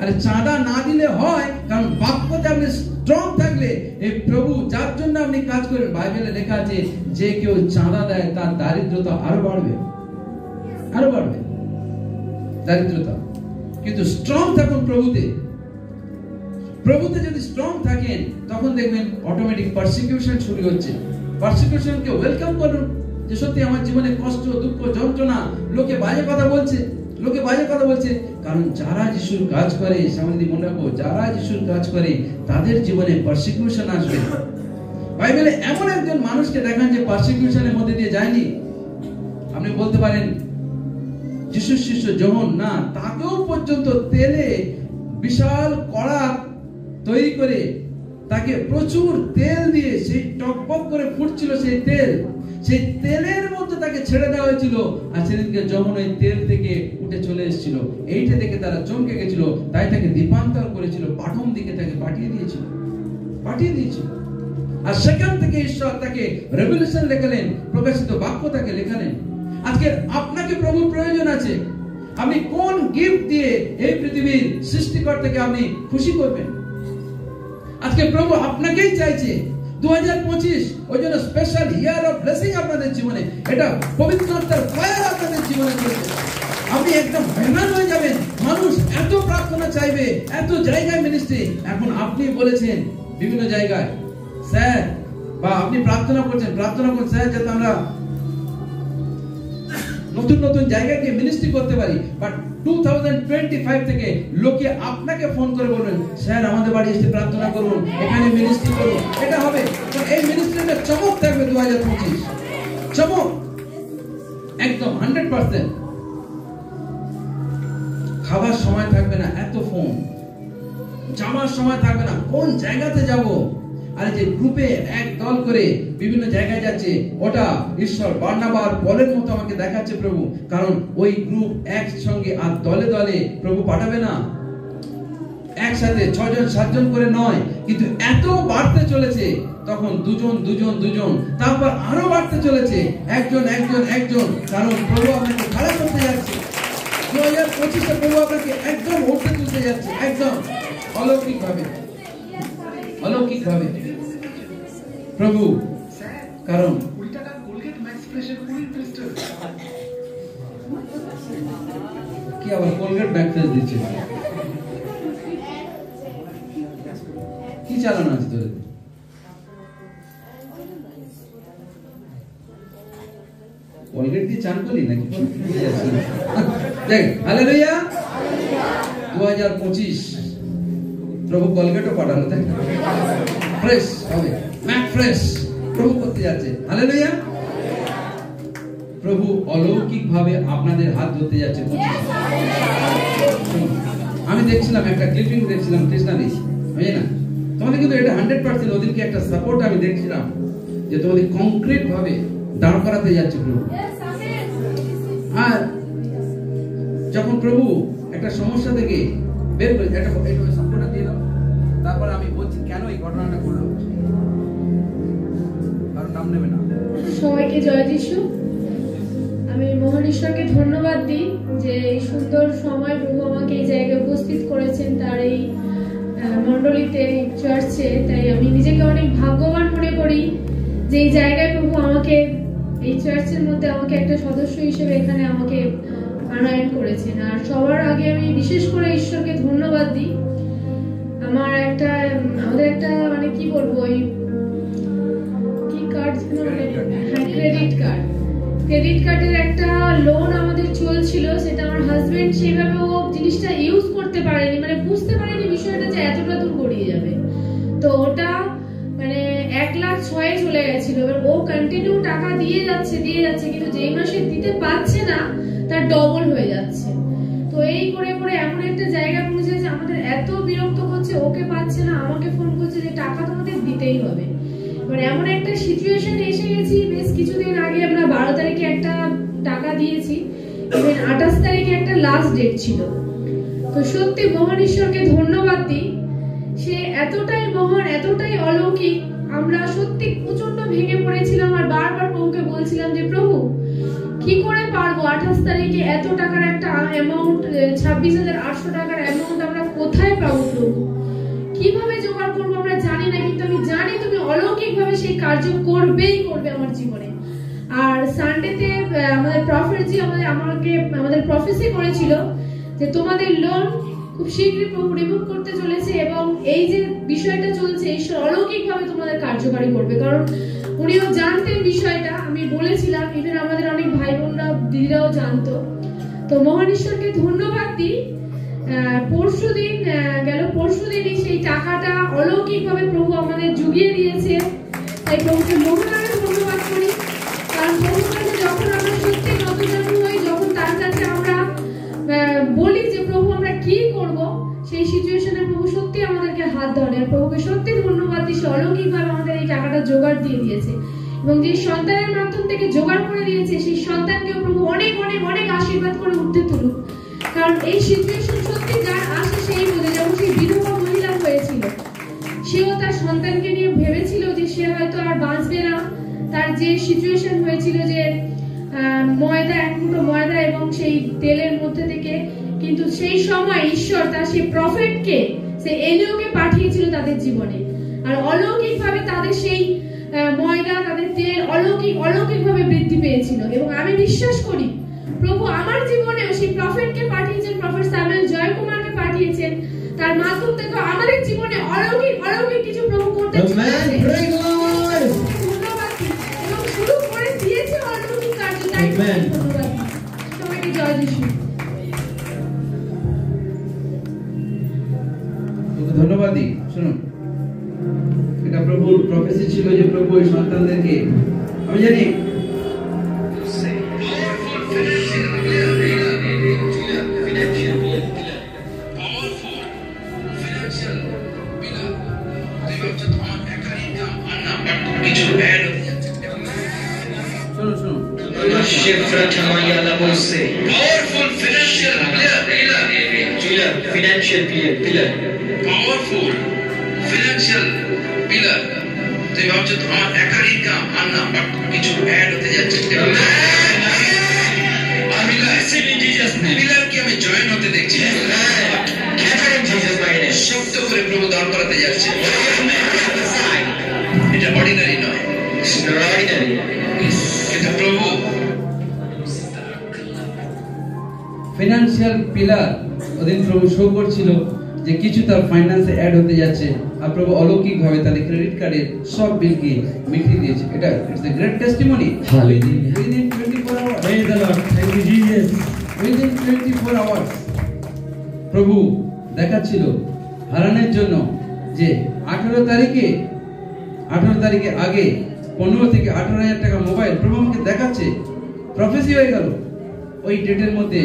আরে চাঁদা না দিলে হয়, কারণ বাক্যতে আপনি স্ট্রং থাকলে এই প্রভু যার জন্য আপনি কাজ করেন, বাইবেলে লেখা আছে যে কেউ চাঁদা দেয় তার দারিদ্রতা আরো বাড়বে দারিদ্রতা। কিন্তু স্ট্রং থাকুন প্রভুতে যদি স্ট্রং থাকেন, তখন দেখবেন অটোমেটিক পারসিকিউশন শুরু হচ্ছে। পারসিকিউশনকে ওয়েলকাম করুন, যে সত্যি আমার জীবনে কষ্ট, দুঃখ, যন্ত্রণা, লোকে বাজে কথা বলছে, কারণ যারা যিশুর কাজ করে, সামনে মনে রাখো, যারা যিশুর কাজ করে তাদের জীবনে পারসিকিউশন আসবে। বাইবেলে এমন একজন মানুষকে দেখান যে পারসিকিউশনের মধ্যে দিয়ে যায়নি। আপনি বলতে পারেন যিশুর শিষ্য যোহন, না, তাকেও পর্যন্ত তেলে বিশাল কড়া তৈরি করে তাকে প্রচুর তেল দিয়ে, সেই টকবক করে ফুটছিল সেই তেলের মধ্যে তাকে ছেড়ে দেওয়া হয়েছিল, আর সেদিনকে যখন ওই তেল থেকে উঠে চলে এসেছিল, এইটা দেখে তারা চমকে গেছিল, তাই তাকে দ্বীপান্তর করেছিল, পাঠম দিকে তাকে পাঠিয়ে দিয়েছিল। আর সেখান থেকে ঈশ্বর তাকে রেভেলেশন লেখালেন, প্রকাশিত বাক্য তাকে লেখালেন। আজকে আপনাকে প্রভুর প্রয়োজন আছে। আপনি কোন গিফট দিয়ে এই পৃথিবীর সৃষ্টিকর্তাকে আপনি খুশি করবেন? আজকে প্রভু আপনাকেই চাইছে। 2025 ওই জন্য স্পেশাল ইয়ার অফ ব্লেসিং আপনাদের জীবনে, এটা পবিত্র আত্মার ফায়ার আপনাদের জীবনে চলছে। আপনি একদম হ্যাঙ্গার হয়ে যাবেন। মানুষ এত প্রার্থনা চাইবে, এত জায়গায় মিনিস্ট্রি। এখন আপনি বলেছেন বিভিন্ন জায়গায়, স্যার, বা আপনি প্রার্থনা করছেন স্যার, যাতে আমরা নতুন জায়গায় গিয়ে মিনিস্ট্রি করতে পারি। বাট 2025 থেকে লোকে আপনাকে ফোন করে বলবেন, স্যার আমাদের বাড়ি এসে প্রার্থনা করুন, এখানে মিনিস্ট্রি করুন। এটা হবে, এই মিনিস্ট্রিটা চমক থাকবে 2025, চমক একদম 100%। খাবার সময় থাকবে না, এত ফোন, যাওয়ার সময় থাকবে না, কোন জায়গাতে যাব। আর যে গ্রুপে এক দল করে বিভিন্ন জায়গায় যাচ্ছে, ওটা ঈশ্বর বারনাবার পলের মতো আমাকে দেখাচ্ছে প্রভু, কারণ ওই গ্রুপ একসঙ্গে আর দলে দলে প্রভু পাঠাবে না, একসাথে 6 জন 7 জন করে নয়, কিন্তু এত বাড়তে চলেছে, তখন দুজন, তারপর আরো বাড়তে চলেছে, একজন, কারণ প্রভু আপনাকে খাড়া করতে যাচ্ছে। 2025 প্রভু আপনাকে একদম উঠতে তুলতে যাচ্ছে, একদম অলৌকিক ভাবে প্রভু। কারণ কি আবার কোলগেট ব্যাক ফেস দিচ্ছে, কি চালানো আছে তোর? কোলগেট দিয়ে চান করলি নাকি? দেখ, হালেলুয়া। 2025 প্রভু কোলগেটও পাঠালো, দেখ, ফ্রেশ হবে, ম্যাক ফ্রেশ প্রভু করতে যাচ্ছে। হালেলুয়া। প্রভু অলৌকিক ভাবে আপনাদের হাত ধরতে যাচ্ছে। আমি দেখছিলাম একটা ক্লিপিং, দেখছিলাম কৃষ্ণাদি, বুঝলি না, তোমাদের কিন্তু এটা 100% ওদেরকে একটা সাপোর্ট আমি দেখছিলাম, যে তোমাদের কংক্রিট ভাবে দাঁড় করাতে যাচ্ছে প্রভু। আর যখন প্রভু একটা সমস্যা থেকে বের করে, একটা সম্পূর্ণ দিয়ে দাও, তারপর আমি বলছি কেন এই ঘটনাটা ঘটলো, কারণ নাম নেবে না। সবাইকে জয় যিশু। আমি মহান ঈশ্বরকে ধন্যবাদ দিই যে এই সুন্দর সময় প্রভু আমাকে এই জায়গায় উপস্থিত করেছেন, তার এই মণ্ডলীতে, চার্চে। তাই আমি নিজেকে অনেক ভাগ্যবান মনে করি যে এই জায়গায় প্রভু আমাকে, এই চার্চের মধ্যে আমাকে একটা সদস্য হিসেবে এখানে আমাকে আনয়ন করেছেন। আর সবার আগে আমি বিশেষ করে ঈশ্বরকে ধন্যবাদ দিই। আমাদের একটা মানে কি বলবো, ওই কি কার্ড ছিল, হ্যাঁ ক্রেডিট কার্ডের একটা লোন আমাদের চলছিল। সেটা আমার হাজবেন্ড সেভাবে ও জিনিসটা ইউজ করতে পারেনি, মানে বুঝতে পারেনি বিষয়টা যে এতটা দূর গড়িয়ে যাবে। তো ওটা মানে 1,06,000 চলে গেছিল। এবার ও কন্টিনিউ টাকা দিয়ে যাচ্ছে কিন্তু যেই মাসে দিতে পারছে না তার ডবল হয়ে যাচ্ছে। তো এই করে করে এমন একটা জায়গা পৌঁছেছে আমাদের এত বিরক্ত করছে, ওকে পাচ্ছে না, আমাকে ফোন করছে যে টাকা তোমাদের দিতেই হবে। মানে এমন একটা সিচুয়েশনে এসে গেছি। বেশ কিছুদিন আগে আমরা 12 তারিখে একটা টাকা দিয়েছি, ইভেন 28 তারিখে একটা লাস্ট ডেট ছিল। তো সত্যি মহান ঈশ্বরকে ধন্যবাদ দিই, সে এতটাই মহান, এতটাই অলৌকিক। আমরা সত্যি প্রচন্ড ভেঙে পড়েছিলাম আর বারবার প্রভুকে বলছিলাম যে প্রভু কি করে পারবো, 28 তারিখে এত টাকার একটা অ্যামাউন্ট, 26,800 টাকার অ্যামাউন্ট আমরা কোথায় পাবো প্রভু, কিভাবে জোগাড় করবো আমরা জানি না, কিন্তু আমি জানি তুমি অলৌকিক ভাবে সেই কার্য করবেই করবে আমার জীবনে। আর সানডেতে আমাদের প্রফেটজি আমাদের প্রফেসি করেছিল যে তোমাদের লোন খুব শীঘ্রই প্রভু রিমুভ করতে চলেছে এবং এই যে বিষয়টা চলছে ঈশ্বর অলৌকিক ভাবে তোমাদের কার্যকারী করবে। কারণ উনিও জানতেন বিষয়টা, আমি বলেছিলাম, ইভেন আমাদের অনেক ভাই বোনরা দিদিরাও জানতো। তো মহান ঈশ্বরকে ধন্যবাদ দিই। পরশুদিনই সেই টাকাটা অলৌকিক ভাবে প্রভু আমাদের জুগিয়ে দিয়েছে, তাই প্রভুকে মহানামে ধন্যবাদ করি। কারণ প্রভুর কাছে যখন আমরা সত্যি নতজানু হই, যখন তার কাছে আমরা বলি যে প্রভু আমরা কি করব, সেই সিচুয়েশনে প্রভু সত্যি আমাদেরকে হাত ধরে। আর প্রভুকে সত্যি ধন্যবাদ দিই, অলৌকিক ভাবে আমাদের এই টাকাটা জোগাড় দিয়ে দিয়েছে এবং যে সন্তানের মাধ্যম থেকে জোগাড় করে দিয়েছে সেই সন্তানকেও প্রভু অনেক অনেক অনেক আশীর্বাদ করে উঠতে তুলুক। কারণ এই সিচুয়েশন সত্যি যার আসে সেই বোঝে। যেমন সেই বিধবা মহিলা হয়েছিল, সেও তার সন্তানকে নিয়ে ভেবেছিল যে সে হয়তো আর বাঁচবে না। তার যে সিচুয়েশন হয়েছিল যে ময়দা, এক মুঠো ময়দা এবং সেই তেলের মধ্যে থেকে, কিন্তু সেই সময় ঈশ্বর তার সেই প্রফেটকে, সেই এলিওকে পাঠিয়েছিল তাদের জীবনে। আর অলৌকিক ভাবে তাদের সেই ময়দা, তাদের তেল অলৌকিক ভাবে বৃদ্ধি পেয়েছিল। এবং আমি বিশ্বাস করি প্রভু আমার জীবনেও সেই প্রফেটকে পাঠিয়েছেন, প্রফেট স্যামুয়েল জয়কুমারকে পাঠিয়েছেন, তার মাধ্যম থেকে আমাদের জীবনে অলৌকিক কিছু প্রভু করতে চলেছে। ধন্যবাদ এবং শুরু করে দিয়েছে অলৌকিক কার্য, তাই ধন্যবাদ। সবাইকে জয় যিশু। ধন্যবাদ দিই। শুনুন, এটা প্রভুর প্রফেসি ছিল যে প্রভু এই সন্তানদেরকে, আমি জানি আমি জয়েন হতে দেখছি, শক্ত করে প্রভু দান করাতে যাচ্ছে। এটা অর্ডিনারি নয়, কিন্তু প্রভু ফিনান্সিয়াল পিলার ওদিন প্রভু শো করছিল যে কিছু তার ফাইন্যান্সে অ্যাড হতে যাচ্ছে, আর প্রভু অলৌকিক ভাবে তাদের ক্রেডিট কার্ডের সব বিলকে মিটিয়ে দিয়েছে। এটা it's a great testimony. Within 24 hours, praise the Lord, thank you Jesus. Within 24 hours প্রভু দেখাচ্ছিল হারানোর জন্য যে 18 তারিখে আগে 15 থেকে 18,000 টাকা মোবাইল প্রভু আমাকে দেখাচ্ছে, প্রফেসি হয়ে গেল। ওই ডেটের মধ্যে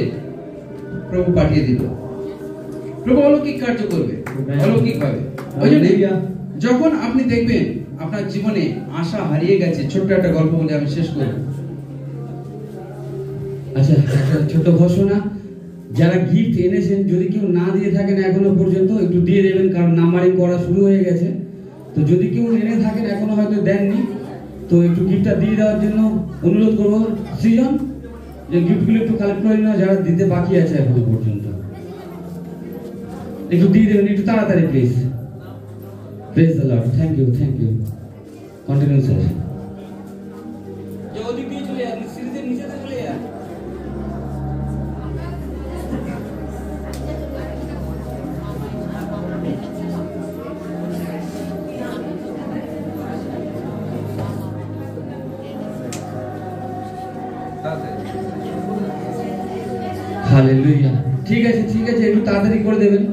প্রভু পাঠিয়ে দিল। প্রভু অলৌকিক কার্য করবে অলৌকিক ভাবে। ওই জন্য যখন আপনি দেখবেন আপনার জীবনে আশা হারিয়ে গেছে, ছোট্ট একটা গল্প বলে আমি শেষ করব। আচ্ছা, একটা ছোট ঘোষণা, যারা গিফট এনেছেন যদি কেউ না দিয়ে থাকেন এখনো পর্যন্ত একটু দিয়ে দেবেন, কারণ নাম্বারিং করা শুরু হয়ে গেছে। তো যদি কেউ এনে থাকেন এখনো হয়তো দেননি, তো একটু গিফটটা দিয়ে দেওয়ার জন্য অনুরোধ করবো। সৃজন, যে গিফটগুলো একটু কালেক্ট করে নাও, যারা দিতে বাকি আছে এখনো পর্যন্ত একটু দিয়ে দেবেন, একটু তাড়াতাড়ি please. Praise the Lord, thank you continue sir. ওদিক দিয়ে চলে যান, সিরিজের নিচেতে চলে যান। হালেলুয়া। ঠিক আছে, ঠিক আছে, একটু তাড়াতাড়ি করে দেবেন।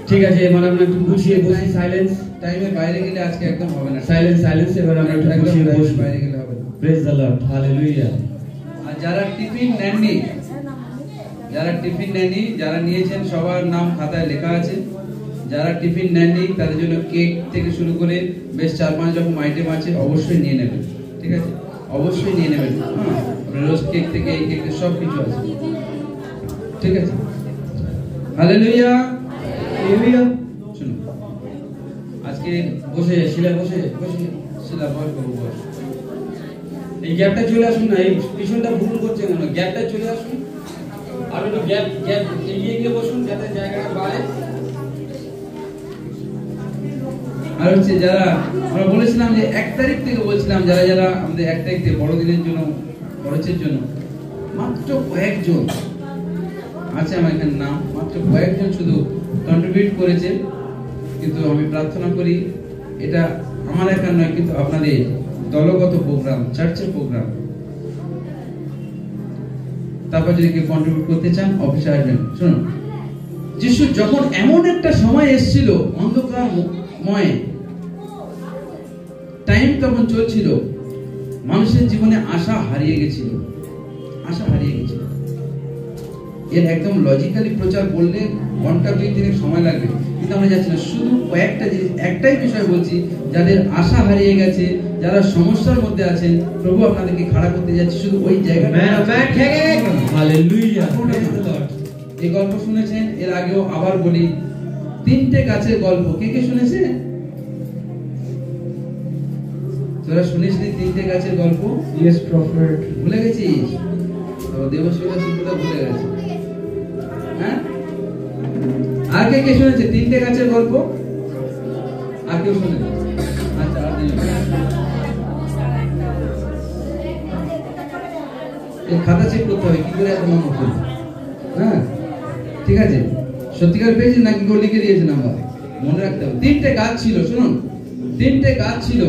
ঠিক আছে, এবার আমরা একটু গুছিয়ে বসি। সাইলেন্স। টাইমের বাইরে গেলে আজকে একদম হবে না। Silence, silence. এবার আমরা একটু গুছিয়ে বসি। বাইরে গেলে হবে না। Praise the Lord. হালেলুয়া। আর যারা টিফিন নেননি, যারা নিয়েছেন সবার নাম খাতায় লেখা আছে। যারা টিফিন নেননি তাদের জন্য কেক থেকে শুরু করে বেশ 4-5 রকম আইটেম আছে, অবশ্যই নিয়ে নেবেন। ঠিক আছে, অবশ্যই নিয়ে নেবেন। হ্যাঁ, রোজ কেক থেকে এই কেক সব কিছু আছে। ঠিক আছে, হালেলুয়া। হালেলুয়া। শুনুন, আজকে বসে শিলা, বসে বসে শিলা বল করবো। এই গ্যাপটা চলে আসুন না, এই পিছনটা ভুল করছে না, গ্যাপটা চলে আসুন। আর একটু গ্যাপ এগিয়ে গিয়ে বসুন যাতে জায়গাটা বাড়ে। আর হচ্ছে যারা আমরা বলেছিলাম যে 1 তারিখ থেকে বলছিলাম, যারা যারা আমাদের 1 তারিখ থেকে বড়দিনের জন্য, খরচের জন্য মাত্র কয়েকজন আছে আমার এখানে নাম, মাত্র কয়েকজন শুধু কন্ট্রিবিউট করেছে। কিন্তু আমি প্রার্থনা করি এটা আমার একা নয়, কিন্তু আপনাদের দলগত প্রোগ্রাম, চার্চের প্রোগ্রাম। তারপর যদি কেউ কন্ট্রিবিউট করতে চান অফিসে আসবেন। শুনুন, যিশু যখন এমন একটা সময় এসেছিল অন্ধকারময় টাইম তখন চলছিল, মানুষের জীবনে আশা হারিয়ে গেছিল, আশা হারিয়ে গেছিল। এর একদম লজিক্যালি প্রচার বললে ঘন্টা 2-3 সময় লাগবে, কিন্তু আমরা যাচ্ছি না। শুধু কয়েকটা জিনিস, একটাই বিষয় বলছি, যাদের আশা হারিয়ে গেছে, যারা সমস্যার মধ্যে আছেন, প্রভু আপনাদেরকে খাড়া করতে যাচ্ছে শুধু ওই জায়গাটা। হালেলুয়া। এই গল্প শুনেছেন এর আগেও, আবার বলি, 3টে গাছের গল্প। কে কে শুনেছে? তোরা শুনেছিলি 3টে গাছের গল্প? Yes prophet. ভুলে গেছিস? দেবশিলা শিল্পটা ভুলে গেছে। হ্যাঁ, আর কে কে শুনেছে 3টে গাছের গল্প? আর কেউ শুনে? আচ্ছা, আর এই খাতা চেক করতে হবে কি করে এত মনে করবে। হ্যাঁ, ঠিক আছে, সত্যিকার পেয়েছেন নাকি কেউ লিখে দিয়েছে নাম্বার? মনে রাখতে হবে। 3টে গাছ ছিল, শুনুন, 3টে গাছ ছিল।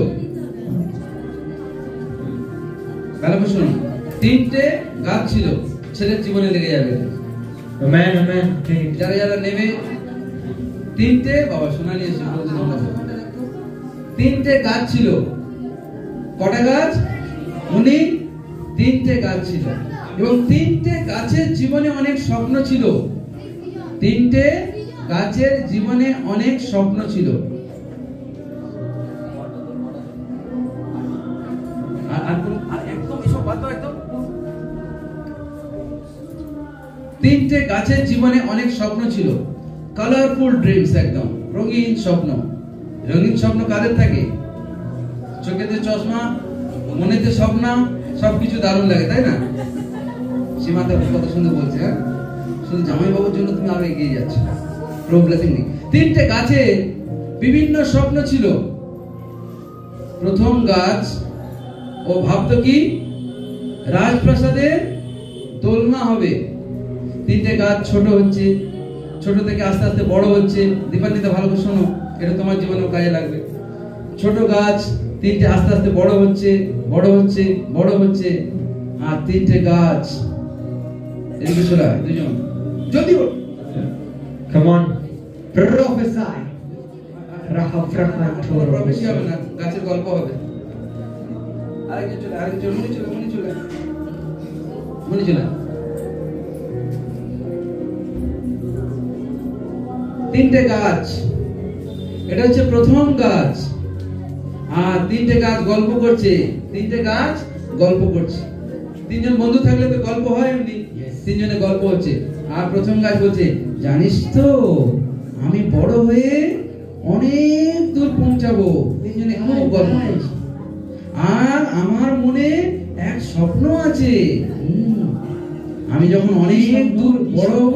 ভালো করে শুনুন, 3টে গাছ ছিল। ছেলের জীবনে লেগে যাবে। Amen, amen. যারা যারা নেবে, 3টে, বাবা সোনা নিয়েছে, 3টে গাছ ছিল। কটা গাছ? 3টে গাছ ছিল, এবং 3টে গাছের জীবনে অনেক স্বপ্ন ছিল। 3টে গাছের জীবনে অনেক স্বপ্ন ছিল। আর একদম এসব বাদ দাও, একদম। 3টে গাছের জীবনে অনেক স্বপ্ন ছিল। কালারফুল ড্রিমস, একদম রঙিন স্বপ্ন। রঙিন স্বপ্ন কাদের থাকে? চোখেতে চশমা, মনেতে স্বপ্ন, সবকিছু দারুণ লাগে, তাই না? সীমাতে কত সুন্দর বলছে। হ্যাঁ, শুধু জামাই বাবুর জন্য তুমি আরো এগিয়ে যাচ্ছ। প্রবলেম নেই। 3টে গাছে বিভিন্ন স্বপ্ন ছিল। প্রথম গাছ, ও ভাবতো কি রাজপ্রাসাদের দোলনা হবে। 3টে গাছ ছোট হচ্ছে, ছোট থেকে আস্তে আস্তে বড় হচ্ছে। দীপান্বিতা ভালো করে শোনো, এটা তোমার জীবনেও কাজে লাগবে। ছোট গাছ 3টে আস্তে আস্তে বড় হচ্ছে, বড় হচ্ছে, বড় হচ্ছে। আর 3টে গাছ, এদিকে চলে আয় দুজন, জলদি বল। Come on, professor. বেশি হবে না, গাছের গল্প হবে। আরেকজন চলে, আরেকজন মনে চলে, মনে চলে, মনে চলে। 3টে গাছ, এটা হচ্ছে প্রথম গাছ। আর 3টে গাছ গল্প করছে, 3টে গাছ গল্প করছে। 3জন বন্ধু থাকলে তো গল্প হয় এমনি, 3জনে গল্প হচ্ছে। আর প্রথম গাছ বলছে, জানিস তো আমি বড় হয়ে অনেক দূর পৌঁছাবো। 3জনে খুব গল্প করছে। আর আমার মনে এক স্বপ্ন আছে, আমি যখন অনেক দূর বড় হব,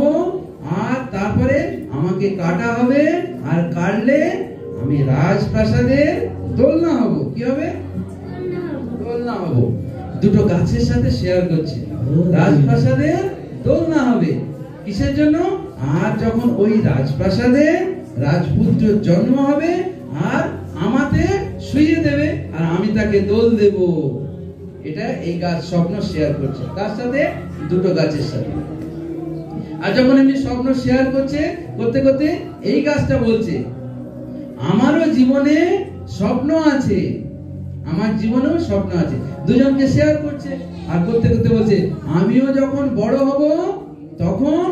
আর তারপরে আমাকে কাটা হবে, আর কাটলে আমি রাজপ্রাসাদের দোলনা হব। কি হবে? দোলনা হব। দুটো গাছের সাথে শেয়ার করছে, রাজপ্রাসাদের দোলনা হবে। কিসের জন্য? আর যখন ওই রাজপ্রাসাদে রাজপুত্র জন্ম হবে আর আমাতে শুইয়ে দেবে আর আমি তাকে দোল দেব। এটা এই গাছ স্বপ্ন শেয়ার করছে তার সাথে, দুটো গাছের সাথে। আর যখন এমনি স্বপ্ন শেয়ার করছে করতে করতে এই গাছটা বলছে আমারও জীবনে স্বপ্ন আছে, আমার জীবনেও স্বপ্ন আছে। দুজনকে শেয়ার করছে আর করতে করতে বলছে আমিও যখন বড় হব তখন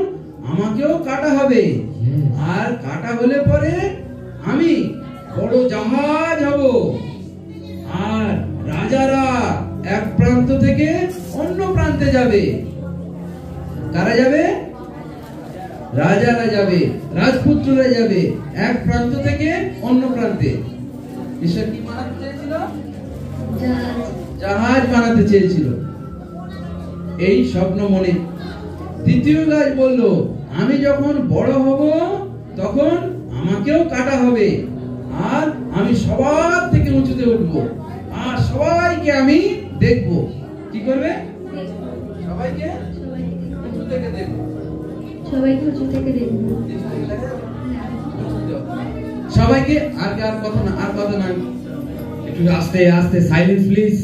আমাকেও কাটা হবে, আর কাটা হলে পরে আমি বড় জাহাজ হব, আর রাজারা এক প্রান্ত থেকে অন্য প্রান্তে যাবে। কারা যাবে? রাজারা যাবে, রাজপুত্ররা যাবে এক প্রান্ত থেকে অন্য প্রান্তে। ঈশ্বর কি বানাতে চেয়েছিল? জাহাজ বানাতে চেয়েছিল। এই স্বপ্ন মনে। দ্বিতীয় গাছ বলল আমি যখন বড় হব তখন আমাকেও কাটা হবে, আর আমি সবার থেকে উঁচুতে উঠবো, আর সবাইকে আমি দেখব। কি করবে? সবাইকে উঁচু থেকে দেখব। সবাইকে উঁচু থেকে দেখব। সবাইকে আর কথা না, আর কথা না, একটু আস্তে আস্তে সাইলেন্স প্লিজ।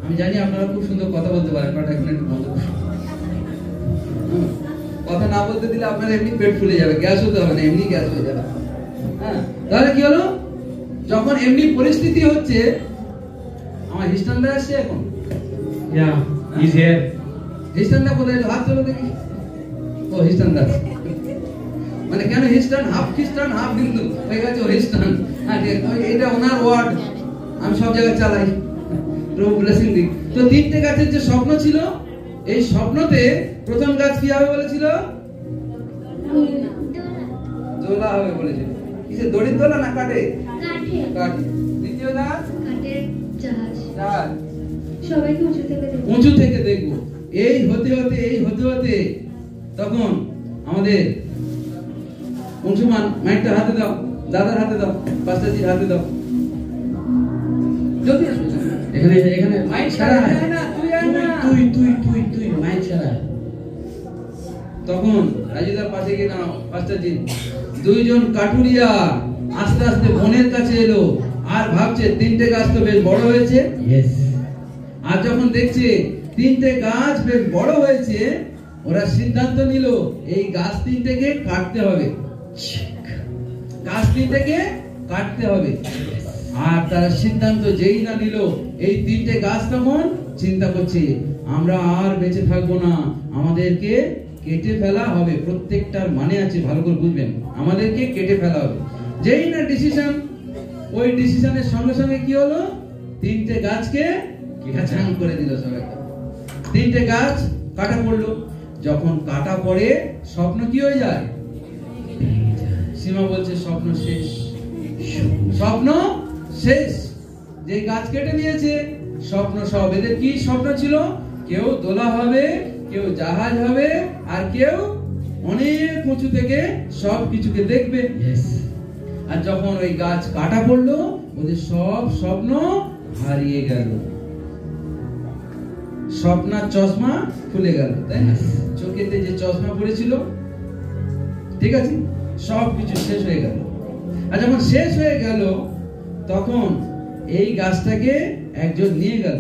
আমি জানি আপনারা খুব সুন্দর কথা বলতে পারেন, বাট এখন একটু বন্ধ করুন। কথা না বলতে দিলে আপনার এমনি পেট ফুলে যাবে, গ্যাস হতে হবে না, এমনি গ্যাস হয়ে যাবে। হ্যাঁ, তাহলে কি হলো? যখন এমনি পরিস্থিতি হচ্ছে, আমার হিস্টানদা আসছে এখন। Yeah, he's here. হিস্টানদা কোথায়? হাত তোলো দেখি। ও হিস্টানদা। মানে কেন হিস্টান? হাফ খ্রিস্টান হাফ হিন্দু হয়ে গেছে ও হিস্টান। হ্যাঁ, এটা ওনার ওয়ার্ড, আমি সব জায়গায় চালাই। প্রভু ব্লেসিং দিক। তো তিনটে গাছের যে স্বপ্ন ছিল, এই স্বপ্নতে প্রথম গাছ কি হবে বলেছিল? দোলা হবে বলেছিল। কিসে? দড়ির দোলা না কাঠে? কাঠে। দ্বিতীয় গাছ কাঠের জাহাজ। জাহাজ। সবাইকে উঁচু থেকে দেখব। উঁচু থেকে দেখবো। এই হতে হতে তখন আমাদের অংশমান মাইকটা হাতে দাও, দাদার হাতে দাও, পাস্টারজির হাতে দাও। জলদি আসো। এখানে মাইক ছাড়া না, তুই মাইক ছাড়া। তখন রাজুদার পাশে গিয়ে নাও, পাস্টারজি। দুইজন কাঠুরিয়া আস্তে আস্তে বনের কাছে এলো, আর ভাবছে তিনটে গাছ তো বেশ বড় হয়েছে। Yes. আর যখন দেখছে তিনটে গাছ বেশ বড় হয়েছে, ওরা সিদ্ধান্ত নিল এই গাছ তিনটেকে কাটতে হবে। গাছ তিনটেকে কাটতে হবে। আর তারা সিদ্ধান্ত যেই না নিল, এই তিনটে গাছ তখন চিন্তা করছে আমরা আর বেঁচে থাকবো না, আমাদেরকে কেটে ফেলা হবে। প্রত্যেকটার মানে আছে, ভালো করে বুঝবেন, আমাদেরকে কেটে ফেলা হবে। যেই না ডিসিশন, ওই ডিসিশনের সঙ্গে সঙ্গে কি হলো? তিনটে গাছকে ঘাচাং করে দিল সবাইকে। তিনটে গাছ কাটা পড়লো। যখন কাটা পড়ে স্বপ্ন কি হয়ে যায়? সীমা বলছে স্বপ্ন শেষ, স্বপ্ন শেষ। যে গাছ কেটে নিয়েছে স্বপ্ন সব। এদের কি স্বপ্ন ছিল? কেউ দোলা হবে, কেউ জাহাজ হবে, আর কেউ অনেক উঁচু থেকে সব কিছুকে দেখবে। আর যখন ওই গাছ কাটা পড়লো, ওদের সব স্বপ্ন হারিয়ে গেল। স্বপ্নার চশমা খুলে গেল, তাই না? চোখেতে যে চশমা পড়েছিল, ঠিক আছে, সব কিছু শেষ হয়ে গেল। আর যখন শেষ হয়ে গেল, তখন এই গাছটাকে একজন নিয়ে গেল।